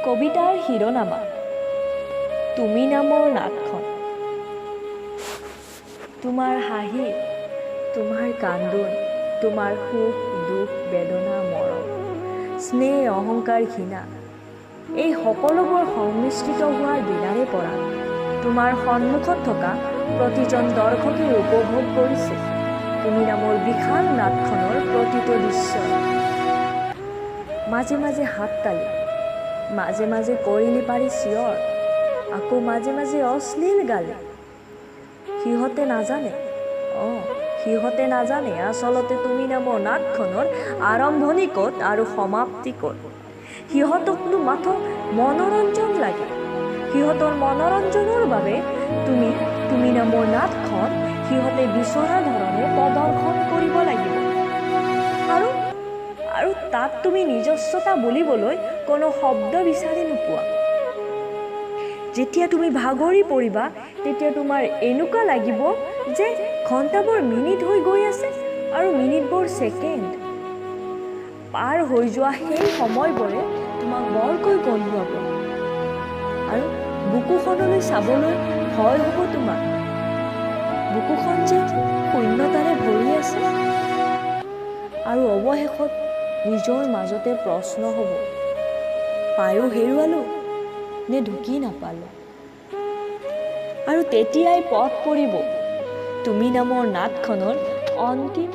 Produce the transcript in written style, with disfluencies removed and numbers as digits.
কবিতাৰ শিৰোনামা তুমি নামৰ নাটখন। তোমাৰ হাঁহি, তোমাৰ কান্দোন, তোমাৰ সুখ দুখ বেদনা মৰম, স্নেহ অহংকাৰ ঘৃণা, এই সকলোবোৰ সংমিশ্ৰিত হোৱাৰ দিনাৰে পৰা তোমাৰ সন্মুখত থকা প্ৰতিজন দৰ্শকে উপভোগ কৰিছে তুমি নামৰ বিশাল নাটখনৰ প্ৰতিটো দৃশ্য। মাজে মাজে হাত তালি, মাজে মাজে কৰিলি পাৰি চিঞৰ, আকৌ মাজে মাজে অশ্লীল গালি। সিহঁতে নাজানে আচলতে তুমি নামৰ নাটখনৰ আৰম্ভণি ক'ত আৰু সমাপ্তি ক'ত। সিহঁতকনো মাথো মনোৰঞ্জন লাগে। সিহঁতৰ মনোৰঞ্জনৰ বাবে তুমি নামৰ নাটখন সিহঁতে বিচৰা ধৰণে প্ৰদৰ্শন কৰিব লাগিব। আৰু তাত তুমি নিজস্বতা বুলিবলৈ কোনো শব্দ বিচাৰি নোপোৱা। যেতিয়া তুমি ভাগৰি পৰিবা তেতিয়া তোমাৰ এনেকুৱা লাগিব যে ঘণ্টাবোৰ মিনিট হৈ গৈ আছে আৰু মিনিটবোৰ ছেকেণ্ড। পাৰ হৈ যোৱা সেই সময়বোৰে তোমাক বৰকৈ কন্দুৱাব আৰু বুকুখনলৈ চাবলৈ ভয় হ'ব তোমাৰ। বুকুখন যে শূন্যতাৰে ভৰি আছে আৰু অৱশেষত নিজৰ মাজতে প্ৰশ্ন হ'ব, পায়ো হেৰুৱালো নে ঢুকি নাপালো। আৰু তেতিয়াই পথ পৰিব তুমি নামৰ নাটখনৰ অন্তিম